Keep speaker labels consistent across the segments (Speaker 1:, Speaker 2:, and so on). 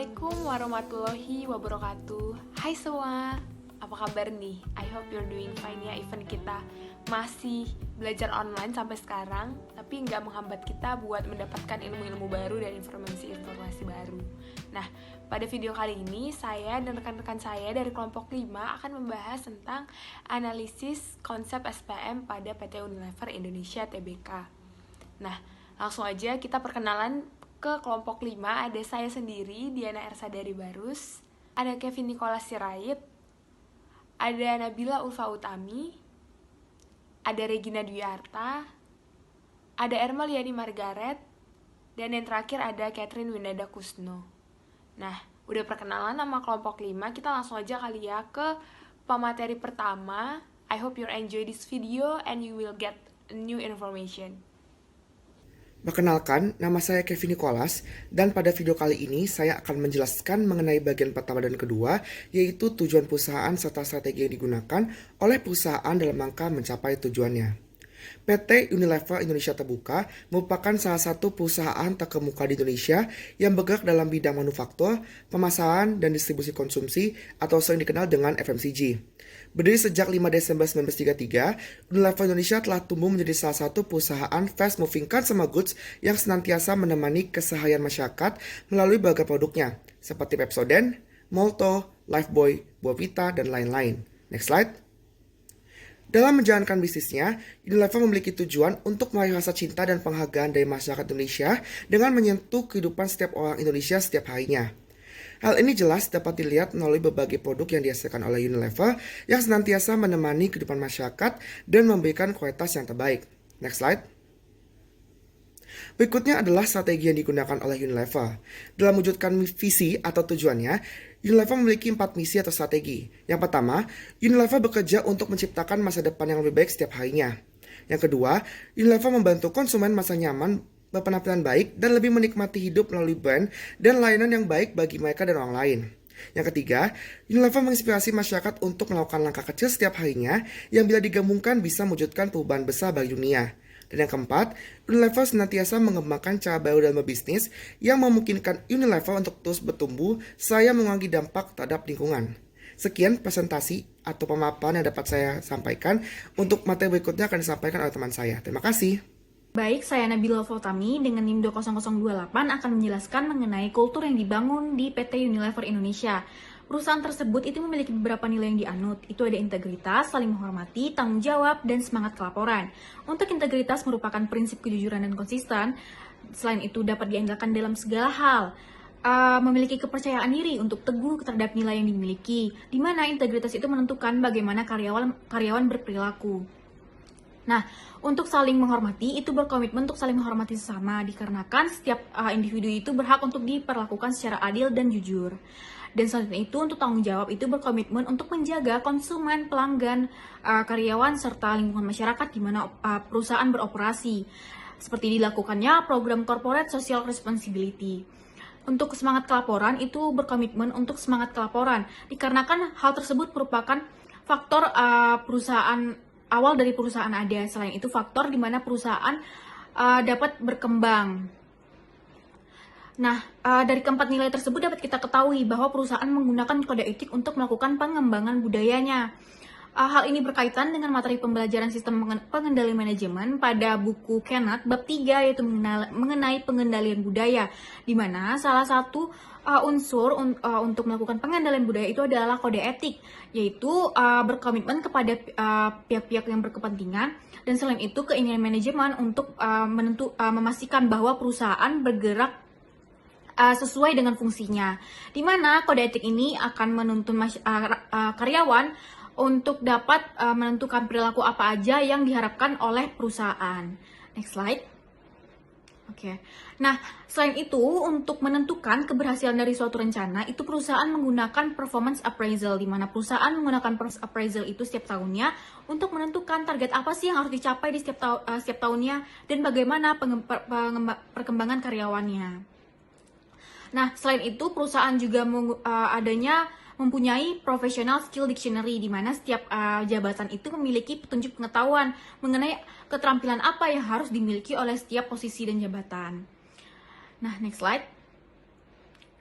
Speaker 1: Assalamualaikum warahmatullahi wabarakatuh. Hai semua, apa kabar nih? I hope you're doing fine ya. Even kita masih belajar online sampai sekarang, tapi nggak menghambat kita buat mendapatkan ilmu-ilmu baru dan informasi-informasi baru. Nah, pada video kali ini saya dan rekan-rekan saya dari kelompok 5 akan membahas tentang analisis konsep SPM pada PT Unilever Indonesia Tbk. Nah, langsung aja kita perkenalan ke kelompok 5. Ada saya sendiri, Diana Ersadari Barus, ada Kevin Nicholas Sirait, ada Nabila Ulfa Utami, ada Regina Dwiarta, ada Erma Liani Margaret, dan yang terakhir ada Catherine Windada Kusno. Nah, udah perkenalan nama kelompok 5, kita langsung aja kali ya ke pemateri pertama. I hope you enjoy this video and you will get new information.
Speaker 2: Perkenalkan, nama saya Kevin Nicholas, dan pada video kali ini saya akan menjelaskan mengenai bagian pertama dan kedua, yaitu tujuan perusahaan serta strategi yang digunakan oleh perusahaan dalam rangka mencapai tujuannya. PT Unilever Indonesia Terbuka merupakan salah satu perusahaan terkemuka di Indonesia yang bergerak dalam bidang manufaktur, pemasaran, dan distribusi konsumsi atau sering dikenal dengan FMCG. Berdiri sejak 5 Desember 1933, Unilever Indonesia telah tumbuh menjadi salah satu perusahaan fast moving consumer goods yang senantiasa menemani keseharian masyarakat melalui berbagai produknya, seperti Pepsodent, Molto, Lifebuoy, Buavita, dan lain-lain. Next slide. Dalam menjalankan bisnisnya, Unilever memiliki tujuan untuk meraih rasa cinta dan penghargaan dari masyarakat Indonesia dengan menyentuh kehidupan setiap orang Indonesia setiap harinya. Hal ini jelas dapat dilihat melalui berbagai produk yang dihasilkan oleh Unilever yang senantiasa menemani kehidupan masyarakat dan memberikan kualitas yang terbaik. Next slide. Berikutnya adalah strategi yang digunakan oleh Unilever. Dalam mewujudkan visi atau tujuannya, Unilever memiliki 4 misi atau strategi. Yang pertama, Unilever bekerja untuk menciptakan masa depan yang lebih baik setiap harinya. Yang kedua, Unilever membantu konsumen masa nyaman, berpenampilan baik, dan lebih menikmati hidup melalui brand dan layanan yang baik bagi mereka dan orang lain. Yang ketiga, Unilever menginspirasi masyarakat untuk melakukan langkah kecil setiap harinya yang bila digabungkan bisa mewujudkan perubahan besar bagi dunia. Dan yang keempat, Unilever senantiasa mengembangkan cara baru dalam berbisnis yang memungkinkan Unilever untuk terus bertumbuh serta mengurangi dampak terhadap lingkungan. Sekian presentasi atau pemaparan yang dapat saya sampaikan. Untuk materi berikutnya akan disampaikan oleh teman saya. Terima kasih.
Speaker 3: Baik, saya Nabila Ulfautami dengan NIM 20028 akan menjelaskan mengenai kultur yang dibangun di PT Unilever Indonesia. Perusahaan tersebut itu memiliki beberapa nilai yang dianut. Itu ada integritas, saling menghormati, tanggung jawab, dan semangat kelaporan. Untuk integritas merupakan prinsip kejujuran dan konsisten. Selain itu dapat diandalkan dalam segala hal. Memiliki kepercayaan diri untuk teguh terhadap nilai yang dimiliki, di mana integritas itu menentukan bagaimana karyawan berperilaku. Nah, untuk saling menghormati, itu berkomitmen untuk saling menghormati sesama, dikarenakan setiap individu itu berhak untuk diperlakukan secara adil dan jujur. Dan selanjutnya itu, untuk tanggung jawab itu berkomitmen untuk menjaga konsumen, pelanggan, karyawan, serta lingkungan masyarakat di mana perusahaan beroperasi. Seperti dilakukannya program Corporate Social Responsibility. Untuk semangat kelaporan, itu berkomitmen untuk semangat kelaporan, dikarenakan hal tersebut merupakan faktor awal dari perusahaan ada. Selain itu faktor di mana perusahaan dapat berkembang. Nah, dari keempat nilai tersebut dapat kita ketahui bahwa perusahaan menggunakan kode etik untuk melakukan pengembangan budayanya. Hal ini berkaitan dengan materi pembelajaran sistem pengendalian manajemen pada buku Kenneth bab 3, yaitu mengenai pengendalian budaya, di mana salah satu unsur untuk melakukan pengendalian budaya itu adalah kode etik, yaitu berkomitmen kepada pihak-pihak yang berkepentingan, dan selain itu keinginan manajemen untuk memastikan bahwa perusahaan bergerak sesuai dengan fungsinya, di mana kode etik ini akan menuntun karyawan untuk dapat menentukan perilaku apa aja yang diharapkan oleh perusahaan. Next slide. Oke. Nah, selain itu, untuk menentukan keberhasilan dari suatu rencana, itu perusahaan menggunakan performance appraisal, di mana perusahaan menggunakan performance appraisal itu setiap tahunnya untuk menentukan target apa sih yang harus dicapai di setiap tahunnya dan bagaimana perkembangan karyawannya. Nah, selain itu, perusahaan juga mempunyai professional skill dictionary, di mana setiap jabatan itu memiliki petunjuk pengetahuan mengenai keterampilan apa yang harus dimiliki oleh setiap posisi dan jabatan. Nah, next slide.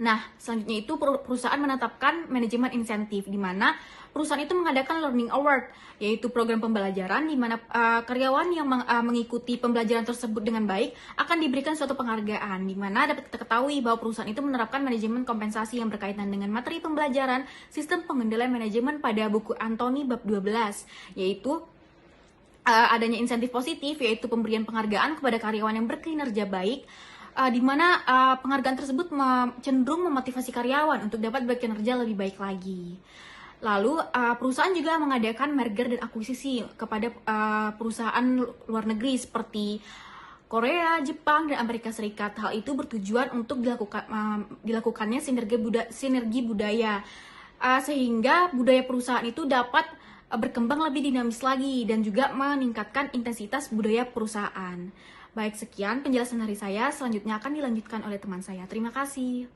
Speaker 3: Nah, selanjutnya itu perusahaan menetapkan manajemen insentif, di mana perusahaan itu mengadakan Learning Award, yaitu program pembelajaran di mana karyawan yang mengikuti pembelajaran tersebut dengan baik akan diberikan suatu penghargaan, di mana dapat kita ketahui bahwa perusahaan itu menerapkan manajemen kompensasi yang berkaitan dengan materi pembelajaran sistem pengendalian manajemen pada buku Anthony bab 12, yaitu adanya insentif positif, yaitu pemberian penghargaan kepada karyawan yang berkinerja baik, di mana penghargaan tersebut cenderung memotivasi karyawan untuk dapat bekerja lebih baik lagi. Lalu perusahaan juga mengadakan merger dan akuisisi kepada perusahaan luar negeri seperti Korea, Jepang, dan Amerika Serikat. Hal itu bertujuan untuk dilakukannya sinergi budaya, sehingga budaya perusahaan itu dapat berkembang lebih dinamis lagi dan juga meningkatkan intensitas budaya perusahaan. Baik, sekian penjelasan dari saya. Selanjutnya akan dilanjutkan oleh teman saya. Terima kasih.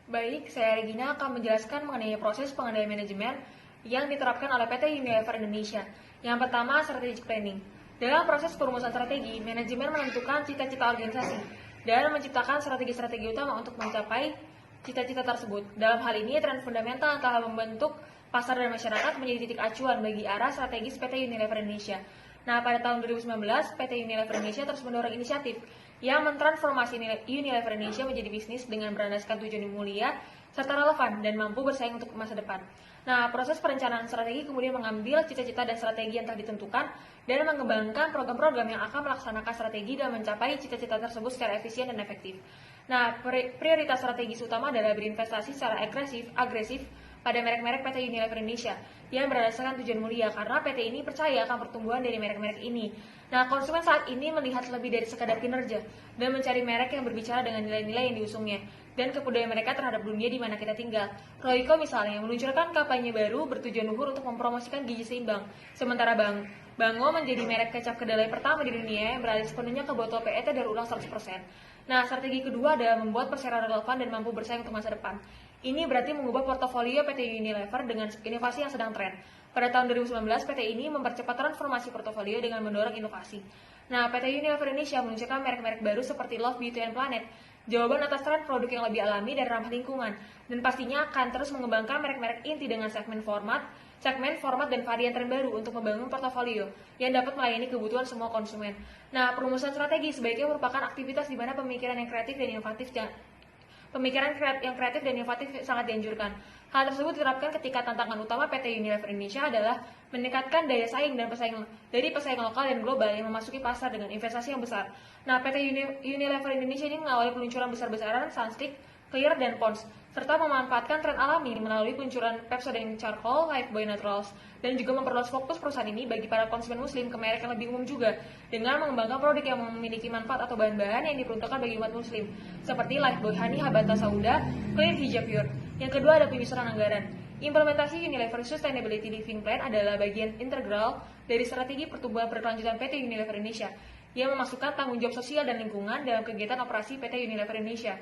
Speaker 4: Baik, saya Regina akan menjelaskan mengenai proses pengendalian manajemen yang diterapkan oleh PT Unilever Indonesia. Yang pertama, strategic planning. Dalam proses perumusan strategi, manajemen menentukan cita-cita organisasi dan menciptakan strategi-strategi utama untuk mencapai cita-cita tersebut. Dalam hal ini, tren fundamental telah membentuk pasar dan masyarakat menjadi titik acuan bagi arah strategis PT Unilever Indonesia. Nah, pada tahun 2019, PT Unilever Indonesia terus mendorong inisiatif yang mentransformasi Unilever Indonesia menjadi bisnis dengan berlandaskan tujuan yang mulia, serta relevan dan mampu bersaing untuk masa depan. Nah, proses perencanaan strategi kemudian mengambil cita-cita dan strategi yang telah ditentukan dan mengembangkan program-program yang akan melaksanakan strategi dan mencapai cita-cita tersebut secara efisien dan efektif. Nah, prioritas strategis utama adalah berinvestasi secara agresif pada merek-merek PT Unilever Indonesia yang berdasarkan tujuan mulia, karena PT ini percaya akan pertumbuhan dari merek-merek ini. Nah, konsumen saat ini melihat lebih dari sekadar kinerja dan mencari merek yang berbicara dengan nilai-nilai yang diusungnya dan kebudayaan mereka terhadap dunia di mana kita tinggal. Royco misalnya meluncurkan kampanye baru bertujuan luhur untuk mempromosikan gizi seimbang, sementara Bango menjadi merek kecap kedelai pertama di dunia yang beralih sepenuhnya ke botol PET daur ulang 100%. Nah, strategi kedua adalah membuat perseroan relevan dan mampu bersaing untuk masa depan. Ini berarti mengubah portofolio PT Unilever dengan inovasi yang sedang tren. Pada tahun 2019, PT ini mempercepat transformasi portofolio dengan mendorong inovasi. Nah, PT Unilever Indonesia meluncurkan merek-merek baru seperti Love, Beauty, and Planet, jawaban atas tren produk yang lebih alami dan ramah lingkungan, dan pastinya akan terus mengembangkan merek-merek inti dengan segmen format, dan varian tren baru untuk membangun portofolio yang dapat melayani kebutuhan semua konsumen. Nah, perumusan strategi sebaiknya merupakan aktivitas di mana pemikiran yang kreatif dan inovatif sangat dianjurkan. Hal tersebut diterapkan ketika tantangan utama PT Unilever Indonesia adalah meningkatkan daya saing dan pesaing lokal dan global yang memasuki pasar dengan investasi yang besar. Nah, PT Unilever Indonesia ini mengawali peluncuran besar-besaran Sunstick, Clear, dan Pond's, serta memanfaatkan tren alami melalui peluncuran Pepsodent Charcoal, Lifebuoy Naturals, dan juga memperluas fokus perusahaan ini bagi para konsumen muslim ke merek yang lebih umum juga, dengan mengembangkan produk yang memiliki manfaat atau bahan-bahan yang diperuntukkan bagi umat muslim, seperti Lifebuoy Honey Habata Sauda, Clear Hijab Pure. Yang kedua ada penyusunan anggaran. Implementasi Unilever Sustainability Living Plan adalah bagian integral dari strategi pertumbuhan berkelanjutan PT Unilever Indonesia, yang memasukkan tanggung jawab sosial dan lingkungan dalam kegiatan operasi PT Unilever Indonesia.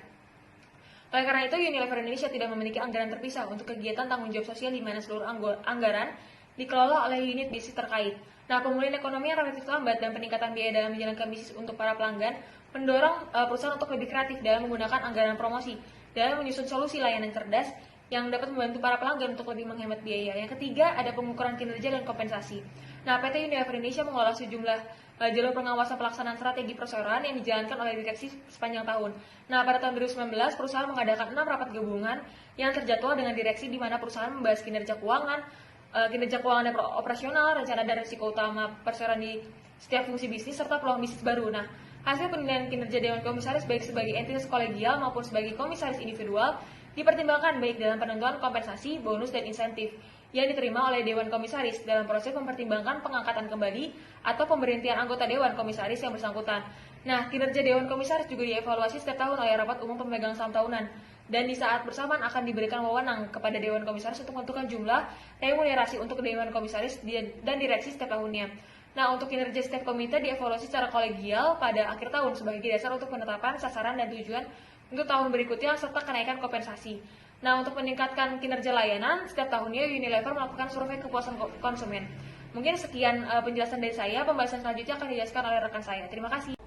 Speaker 4: Oleh karena itu, Unilever Indonesia tidak memiliki anggaran terpisah untuk kegiatan tanggung jawab sosial di mana seluruh anggaran dikelola oleh unit bisnis terkait. Nah, pemulihan ekonomi yang relatif lambat dan peningkatan biaya dalam menjalankan bisnis untuk para pelanggan mendorong perusahaan untuk lebih kreatif dalam menggunakan anggaran promosi dalam menyusun solusi layanan cerdas yang dapat membantu para pelanggan untuk lebih menghemat biaya. Yang ketiga, ada pengukuran kinerja dan kompensasi. Nah, PT Unilever Indonesia mengolah sejumlah jalur pengawasan pelaksanaan strategi perseroan yang dijalankan oleh direksi sepanjang tahun. Nah, pada tahun 2019, perusahaan mengadakan 6 rapat gabungan yang terjadwal dengan direksi di mana perusahaan membahas kinerja keuangan dan operasional, rencana dan risiko utama perseroan di setiap fungsi bisnis, serta peluang bisnis baru. Nah, hasil penilaian kinerja Dewan Komisaris baik sebagai entitas kolegial maupun sebagai komisaris individual dipertimbangkan baik dalam penentuan kompensasi, bonus, dan insentif yang diterima oleh Dewan Komisaris dalam proses mempertimbangkan pengangkatan kembali atau pemberhentian anggota Dewan Komisaris yang bersangkutan. Nah, kinerja Dewan Komisaris juga dievaluasi setiap tahun oleh rapat umum pemegang saham tahunan, dan di saat bersamaan akan diberikan wewenang kepada Dewan Komisaris untuk menentukan jumlah remunerasi untuk Dewan Komisaris dan direksi setiap tahunnya. Nah, untuk kinerja setiap komite dievaluasi secara kolegial pada akhir tahun sebagai dasar untuk penetapan sasaran dan tujuan untuk tahun berikutnya serta kenaikan kompensasi. Nah, untuk meningkatkan kinerja layanan, setiap tahunnya Unilever melakukan survei kepuasan konsumen. Mungkin sekian penjelasan dari saya, pembahasan selanjutnya akan dijelaskan oleh rekan saya. Terima kasih.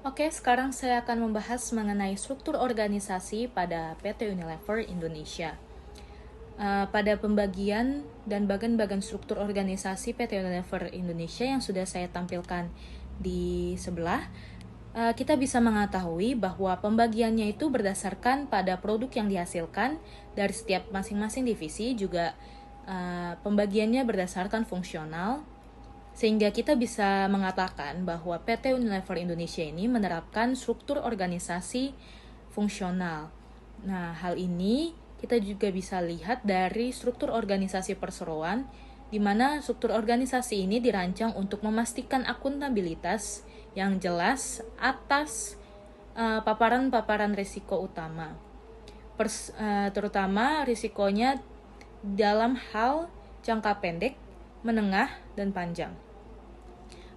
Speaker 5: Oke, sekarang saya akan membahas mengenai struktur organisasi pada PT Unilever Indonesia. Pada pembagian dan bagian-bagian struktur organisasi PT Unilever Indonesia yang sudah saya tampilkan di sebelah, kita bisa mengetahui bahwa pembagiannya itu berdasarkan pada produk yang dihasilkan dari setiap masing-masing divisi, juga pembagiannya berdasarkan fungsional, sehingga kita bisa mengatakan bahwa PT Unilever Indonesia ini menerapkan struktur organisasi fungsional. Nah, hal ini kita juga bisa lihat dari struktur organisasi perseroan, di mana struktur organisasi ini dirancang untuk memastikan akuntabilitas yang jelas atas paparan-paparan risiko utama, terutama risikonya dalam hal jangka pendek, menengah, dan panjang.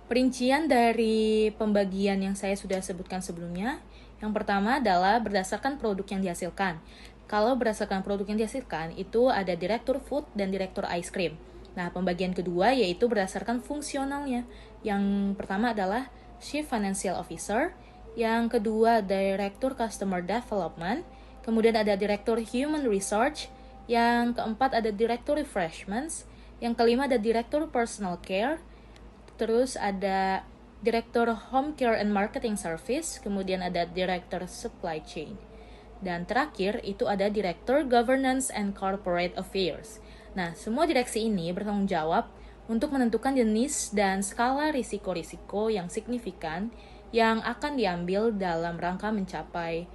Speaker 5: Perincian dari pembagian yang saya sudah sebutkan sebelumnya, yang pertama adalah berdasarkan produk yang dihasilkan. Kalau berdasarkan produk yang dihasilkan, itu ada direktur food dan direktur ice cream. Nah, pembagian kedua yaitu berdasarkan fungsionalnya. Yang pertama adalah Chief Financial Officer, yang kedua Direktur Customer Development, kemudian ada Direktur Human Research, yang keempat ada Direktur Refreshments, yang kelima ada Direktur Personal Care, terus ada Direktur Home Care and Marketing Service, kemudian ada Direktur Supply Chain. Dan terakhir itu ada Direktur Governance and Corporate Affairs. Nah, semua direksi ini bertanggung jawab untuk menentukan jenis dan skala risiko-risiko yang signifikan yang akan diambil dalam rangka mencapai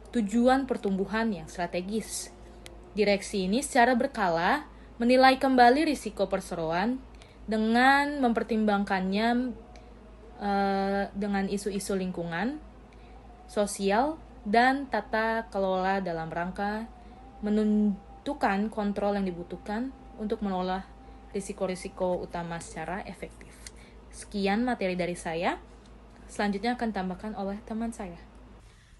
Speaker 5: tujuan pertumbuhan yang strategis. Direksi ini secara berkala menilai kembali risiko perseroan dengan mempertimbangkannya dengan isu-isu lingkungan, sosial, dan tata kelola dalam rangka menentukan kontrol yang dibutuhkan untuk mengolah risiko-risiko utama secara efektif. Sekian materi dari saya. Selanjutnya akan tambahkan oleh teman saya.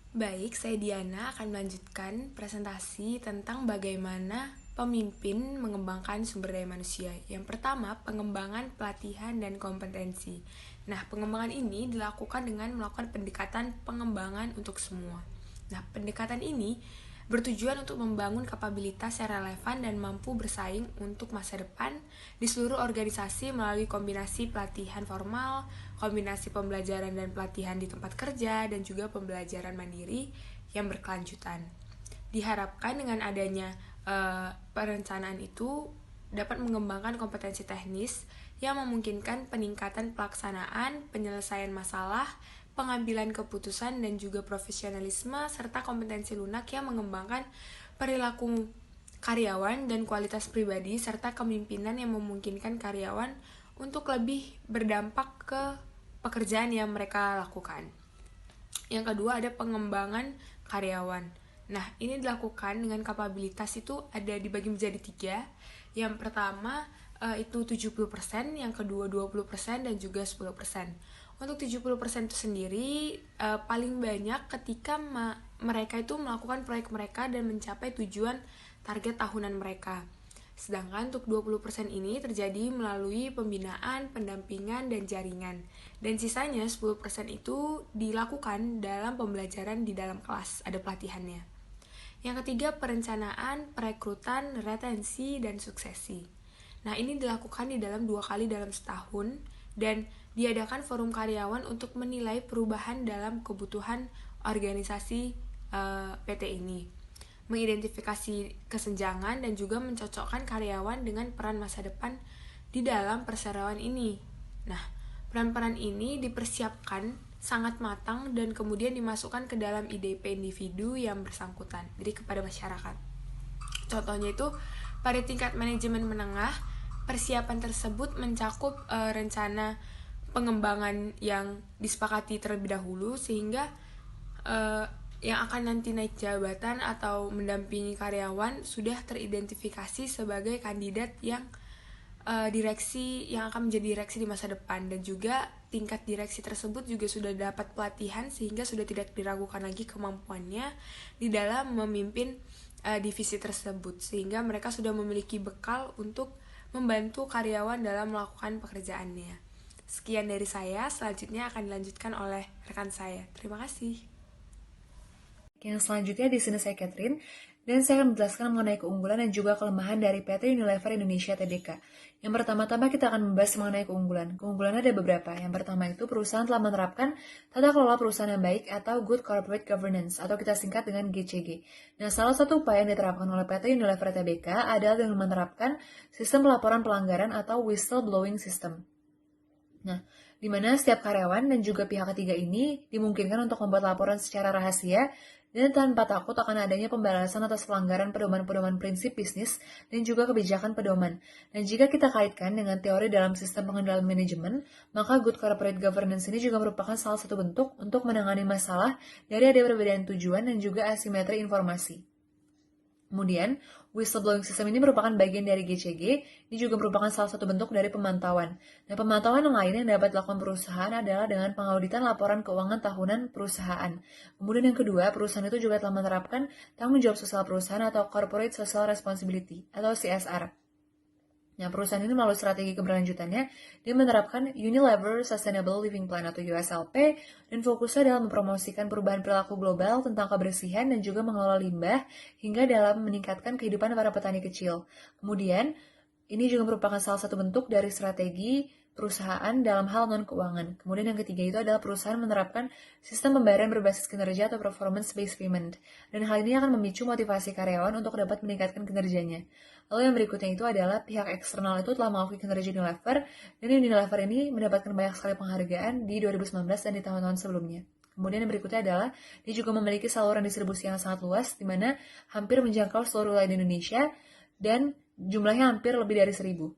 Speaker 1: Baik, saya Diana akan melanjutkan presentasi tentang bagaimana pemimpin mengembangkan sumber daya manusia. Yang pertama, pengembangan pelatihan dan kompetensi. Nah, pengembangan ini dilakukan dengan melakukan pendekatan pengembangan untuk semua. Nah, pendekatan ini bertujuan untuk membangun kapabilitas yang relevan dan mampu bersaing untuk masa depan di seluruh organisasi melalui kombinasi pelatihan formal, kombinasi pembelajaran dan pelatihan di tempat kerja, dan juga pembelajaran mandiri yang berkelanjutan. Diharapkan dengan adanya perencanaan itu dapat mengembangkan kompetensi teknis yang memungkinkan peningkatan pelaksanaan, penyelesaian masalah, pengambilan keputusan, dan juga profesionalisme, serta kompetensi lunak yang mengembangkan perilaku karyawan dan kualitas pribadi, serta kepemimpinan yang memungkinkan karyawan untuk lebih berdampak ke pekerjaan yang mereka lakukan. Yang kedua ada pengembangan karyawan. Nah, ini dilakukan dengan kapabilitas itu ada dibagi menjadi 3. Yang pertama itu 70%, yang kedua 20%, dan juga 10%. Untuk 70% itu sendiri paling banyak ketika mereka itu melakukan proyek mereka dan mencapai tujuan target tahunan mereka. Sedangkan untuk 20% ini terjadi melalui pembinaan, pendampingan, dan jaringan. Dan sisanya 10% itu dilakukan dalam pembelajaran di dalam kelas, ada pelatihannya. Yang ketiga, perencanaan, perekrutan, retensi, dan suksesi. Nah, ini dilakukan di dalam 2 kali dalam setahun, dan diadakan forum karyawan untuk menilai perubahan dalam kebutuhan organisasi PT ini, mengidentifikasi kesenjangan, dan juga mencocokkan karyawan dengan peran masa depan di dalam perseroan ini. Nah, peran-peran ini dipersiapkan sangat matang dan kemudian dimasukkan ke dalam IDP individu yang bersangkutan, jadi kepada masyarakat. Contohnya itu, pada tingkat manajemen menengah, persiapan tersebut mencakup rencana pengembangan yang disepakati terlebih dahulu, sehingga yang akan nanti naik jabatan atau mendampingi karyawan sudah teridentifikasi sebagai kandidat yang direksi yang akan menjadi direksi di masa depan, dan juga tingkat direksi tersebut juga sudah dapat pelatihan sehingga sudah tidak diragukan lagi kemampuannya di dalam memimpin divisi tersebut, sehingga mereka sudah memiliki bekal untuk membantu karyawan dalam melakukan pekerjaannya. Sekian dari saya, selanjutnya akan dilanjutkan oleh rekan saya. Terima kasih.
Speaker 4: Yang selanjutnya di sini saya Catherine, dan saya akan menjelaskan mengenai keunggulan dan juga kelemahan dari PT Unilever Indonesia Tbk. Yang pertama-tama kita akan membahas mengenai keunggulan. Keunggulannya ada beberapa. Yang pertama itu perusahaan telah menerapkan tata kelola perusahaan yang baik atau Good Corporate Governance atau kita singkat dengan GCG. Nah, salah satu upaya yang diterapkan oleh PT Unilever Tbk adalah dengan menerapkan sistem pelaporan pelanggaran atau whistleblowing system. Nah, di mana setiap karyawan dan juga pihak ketiga ini dimungkinkan untuk membuat laporan secara rahasia dan tanpa takut akan adanya pembalasan atas pelanggaran pedoman-pedoman prinsip bisnis dan juga kebijakan pedoman. Dan jika kita kaitkan dengan teori dalam sistem pengendalian manajemen, maka good corporate governance ini juga merupakan salah satu bentuk untuk menangani masalah dari ada perbedaan tujuan dan juga asimetri informasi. Kemudian, whistleblowing system ini merupakan bagian dari GCG, ini juga merupakan salah satu bentuk dari pemantauan. Nah, pemantauan yang lain yang dapat dilakukan perusahaan adalah dengan pengauditan laporan keuangan tahunan perusahaan. Kemudian yang kedua, perusahaan itu juga telah menerapkan tanggung jawab sosial perusahaan atau Corporate Social Responsibility atau CSR. Nah, perusahaan ini melalui strategi keberlanjutannya, dia menerapkan Unilever Sustainable Living Plan atau USLP, dan fokusnya dalam mempromosikan perubahan perilaku global tentang kebersihan dan juga mengelola limbah, hingga dalam meningkatkan kehidupan para petani kecil. Kemudian, ini juga merupakan salah satu bentuk dari strategi perusahaan dalam hal non-keuangan. Kemudian yang ketiga itu adalah perusahaan menerapkan sistem pembayaran berbasis kinerja atau performance-based payment. Dan hal ini akan memicu motivasi karyawan untuk dapat meningkatkan kinerjanya. Lalu yang berikutnya itu adalah pihak eksternal itu telah mengakui kinerja Unilever, dan Unilever ini mendapatkan banyak sekali penghargaan di 2019 dan di tahun-tahun sebelumnya. Kemudian yang berikutnya adalah dia juga memiliki saluran distribusi yang sangat luas, di mana hampir menjangkau seluruh wilayah di Indonesia, dan jumlahnya hampir lebih dari 1.000.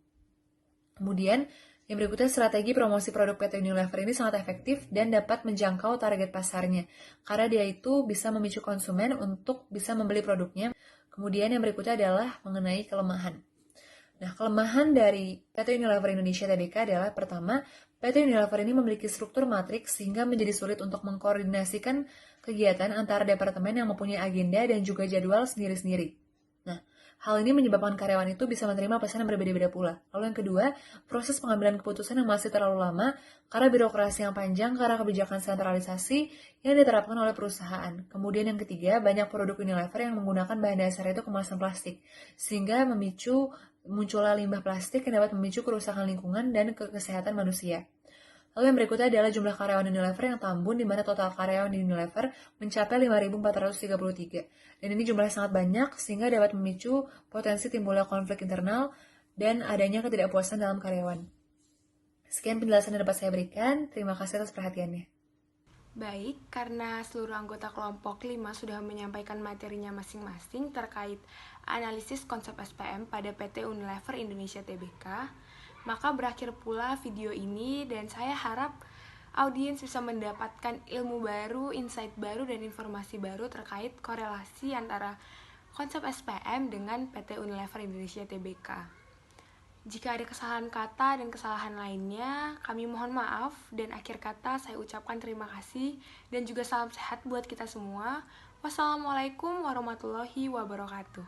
Speaker 4: Kemudian, yang berikutnya, strategi promosi produk PT Unilever ini sangat efektif dan dapat menjangkau target pasarnya, karena dia itu bisa memicu konsumen untuk bisa membeli produknya. Kemudian yang berikutnya adalah mengenai kelemahan. Nah, kelemahan dari PT Unilever Indonesia Tbk adalah pertama, PT Unilever ini memiliki struktur matriks sehingga menjadi sulit untuk mengkoordinasikan kegiatan antara departemen yang mempunyai agenda dan juga jadwal sendiri-sendiri. Nah, hal ini menyebabkan karyawan itu bisa menerima pesan yang berbeda-beda pula. Lalu yang kedua, proses pengambilan keputusan yang masih terlalu lama karena birokrasi yang panjang karena kebijakan sentralisasi yang diterapkan oleh perusahaan. Kemudian yang ketiga, banyak produk Unilever yang menggunakan bahan dasar itu kemasan plastik, sehingga memicu munculnya limbah plastik yang dapat memicu kerusakan lingkungan dan kesehatan manusia. Lalu yang berikutnya adalah jumlah karyawan Unilever yang tambun, di mana total karyawan di Unilever mencapai 5.433. Dan ini jumlahnya sangat banyak, sehingga dapat memicu potensi timbulnya konflik internal dan adanya ketidakpuasan dalam karyawan. Sekian penjelasan yang dapat saya berikan. Terima kasih atas perhatiannya.
Speaker 1: Baik, karena seluruh anggota kelompok 5 sudah menyampaikan materinya masing-masing terkait analisis konsep SPM pada PT Unilever Indonesia Tbk, maka berakhir pula video ini dan saya harap audiens bisa mendapatkan ilmu baru, insight baru, dan informasi baru terkait korelasi antara konsep SPM dengan PT Unilever Indonesia Tbk. Jika ada kesalahan kata dan kesalahan lainnya, kami mohon maaf, dan akhir kata saya ucapkan terima kasih dan juga salam sehat buat kita semua. Wassalamualaikum warahmatullahi wabarakatuh.